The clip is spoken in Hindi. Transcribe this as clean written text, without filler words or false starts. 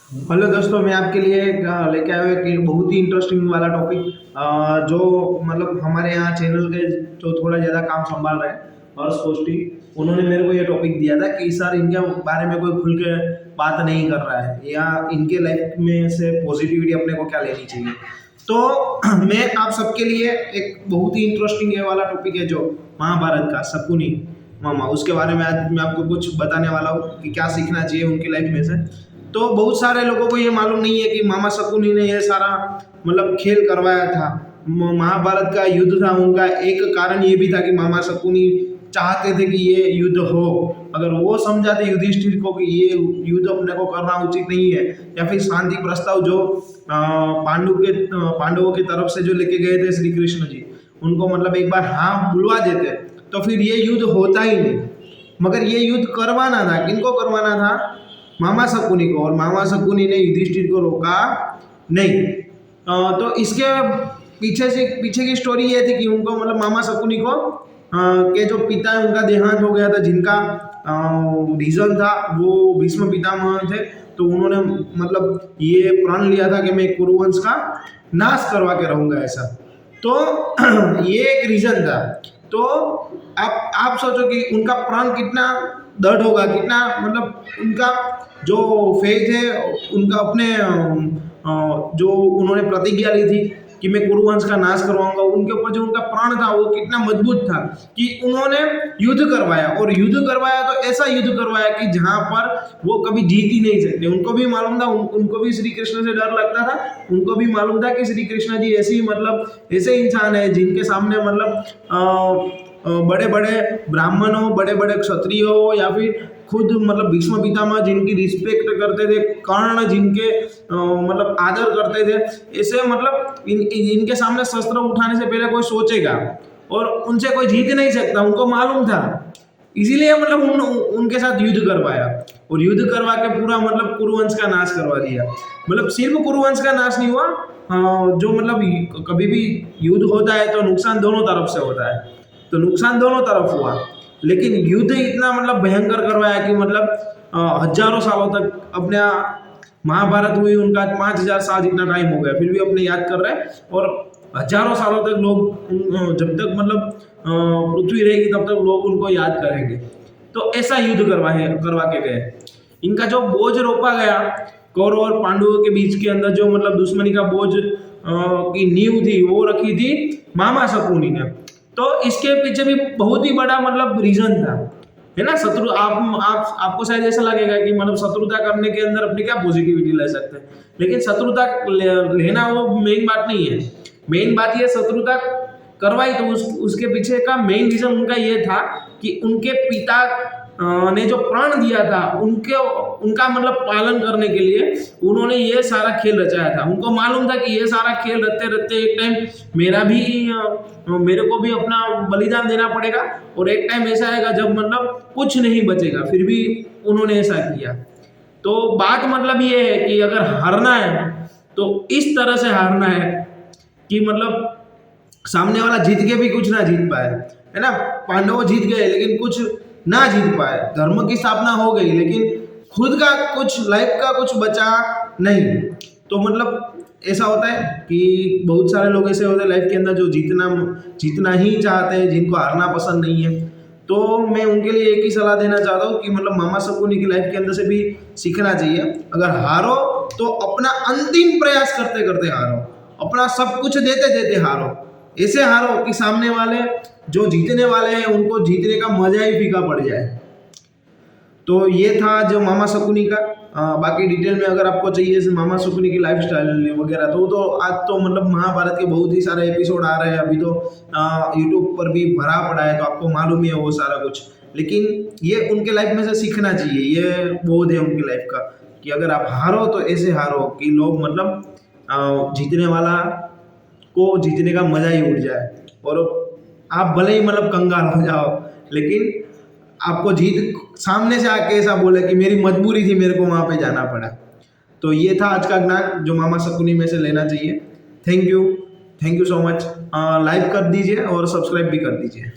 हेलो दोस्तों, मैं आपके लिए लेके आया हूँ एक बहुत ही इंटरेस्टिंग वाला टॉपिक। जो मतलब हमारे यहाँ चैनल के जो थोड़ा ज़्यादा काम संभाल रहे हैं, हर्ष कोष्टी, उन्होंने मेरे को ये टॉपिक दिया था कि सर इनके बारे में कोई खुल के बात नहीं कर रहा है या इनके लाइफ में से पॉजिटिविटी अपने को क्या लेनी चाहिए। तो मैं आप सबके लिए एक बहुत ही इंटरेस्टिंग ये वाला टॉपिक है जो महाभारत का शकुनी मामा, उसके बारे में आज मैं आपको कुछ बताने वाला हूँ कि क्या सीखना चाहिए उनकी लाइफ में से। तो बहुत सारे लोगों को ये मालूम नहीं है कि मामा शकुनी ने ये सारा मतलब खेल करवाया था। महाभारत का युद्ध था उनका, एक कारण ये भी था कि मामा शकुनी चाहते थे कि ये युद्ध हो। अगर वो समझाते युधिष्ठिर को कि ये युद्ध अपने को करना उचित नहीं है, या फिर शांति प्रस्ताव जो पांडवों की तरफ से जो लेके गए थे श्री कृष्ण जी, उनको मतलब एक बार हाँ बुलवा देते तो फिर ये युद्ध होता ही नहीं। मगर ये युद्ध करवाना था, किनको करवाना था? मामा शकुनी को। और मामा शकुनी ने युधिष्ठिर को रोका नहीं। तो इसके पीछे की स्टोरी ये थी कि उनको मतलब मामा शकुनी को के जो पिता है उनका देहांत हो गया था, जिनका रीजन था वो भीष्म पितामह थे। तो उन्होंने मतलब ये प्रण लिया था कि मैं कुरुवंश का नाश करवा के रहूंगा ऐसा। तो ये एक रीजन था। तो आप सोचो कि उनका प्रण कितना दृढ़ होगा, कितना मतलब उनका जो फेथ है, उनका अपने जो उन्होंने प्रतिज्ञा ली थी कि मैं कुरुवंश का नाश करवाऊंगा, उनके ऊपर जो उनका प्राण था वो कितना मजबूत था कि उन्होंने युद्ध करवाया। और युद्ध करवाया तो ऐसा युद्ध करवाया कि जहां पर वो कभी जीत ही नहीं सकते। उनको भी मालूम था, उनको भी श्री कृष्ण से डर लगता था। उनको भी मालूम था कि श्री कृष्ण जी ऐसे ही मतलब ऐसे इंसान है जिनके सामने मतलब बड़े बड़े ब्राह्मण हो, बड़े बड़े क्षत्रिय हो, या फिर खुद मतलब भीष्म पितामह जिनकी रिस्पेक्ट करते थे, कर्ण जिनके मतलब आदर करते थे, ऐसे मतलब इनके सामने शस्त्र उठाने से पहले कोई सोचेगा और उनसे कोई जीत नहीं सकता, उनको मालूम था। इसीलिए मतलब उनके साथ युद्ध करवाया और युद्ध करवा के पूरा मतलब कुरुवंश का नाश करवा दिया। मतलब सिर्फ कुरुवंश का नाश नहीं हुआ, जो मतलब कभी भी युद्ध होता है तो नुकसान दोनों तरफ से होता है, तो नुकसान दोनों तरफ हुआ। लेकिन युद्ध इतना मतलब भयंकर करवाया कि मतलब हजारों सालों तक अपने महाभारत हुई उनका 5000 साल जितना टाइम हो गया, फिर भी अपने याद कर रहे हैं। और हजारों सालों तक लोग, जब तक मतलब पृथ्वी रहेगी तब तक लोग उनको याद करेंगे। तो ऐसा युद्ध करवा के गए। इनका जो बोझ रोपा गया कौरव और पांडवों के बीच के अंदर, जो मतलब दुश्मनी का बोझ की नींव थी वो रखी थी मामा शकुनी ने। तो इसके पीछे भी बहुत ही बड़ा मतलब रीजन था, है ना। शत्रु आपको शायद ऐसा लगेगा कि मतलब शत्रुता करने के अंदर अपनी क्या पॉजिटिविटी ले सकते हैं, लेकिन शत्रुता लेना वो मेन बात नहीं है। मेन बात ये शत्रुता करवाई तो उसके पीछे का मेन रीजन उनका ये था कि उनके पिता ने जो प्रण दिया था उनका मतलब पालन करने के लिए उन्होंने ये सारा खेल रचाया था। उनको मालूम था कि ये सारा खेल रचते रचते एक टाइम मेरे को भी अपना बलिदान देना पड़ेगा और एक टाइम ऐसा आएगा जब मतलब कुछ नहीं बचेगा, फिर भी उन्होंने ऐसा किया। तो बात मतलब ये है कि अगर हारना है तो इस तरह से हारना है कि मतलब सामने वाला जीत के भी कुछ ना जीत पाए, है ना। पांडव जीत गए लेकिन कुछ ना जीत पाए, धर्म की स्थापना हो गई लेकिन खुद का कुछ लाइफ का कुछ बचा नहीं। तो मतलब ऐसा होता है कि बहुत सारे लोग ऐसे होते हैं लाइफ के अंदर जो जीतना ही चाहते हैं, जिनको हारना पसंद नहीं है। तो मैं उनके लिए एक ही सलाह देना चाहता हूँ कि मतलब मामा शकुनी की लाइफ के अंदर से भी सीखना चाहिए। अगर हारो तो अपना अंतिम प्रयास करते करते हारो, अपना सब कुछ देते देते हारो। ऐसे हारो कि सामने वाले जो जीतने वाले हैं उनको जीतने का मजा ही फीका पड़ जाए। तो ये था जो मामा शकुनी का। बाकी डिटेल में अगर आपको चाहिए मामा शकुनी की लाइफ स्टाइल वगैरह तो आज तो मतलब महाभारत के बहुत ही सारे एपिसोड आ रहे हैं। अभी तो यूट्यूब पर भी भरा पड़ा है, तो आपको मालूम ही है वो सारा कुछ। लेकिन ये उनके लाइफ में से सीखना चाहिए, ये बोध है उनकी लाइफ का कि अगर आप हारो तो ऐसे हारो कि लोग मतलब जीतने वाला को जीतने का मजा ही उड़ जाए। और आप भले ही मतलब कंगाल हो जाओ, लेकिन आपको जीत सामने से आके ऐसा बोले कि मेरी मजबूरी थी, मेरे को वहां पे जाना पड़ा। तो ये था आज का ज्ञान जो मामा शकुनी में से लेना चाहिए। Thank you so much. Like कर दीजिए और सब्सक्राइब भी कर दीजिए।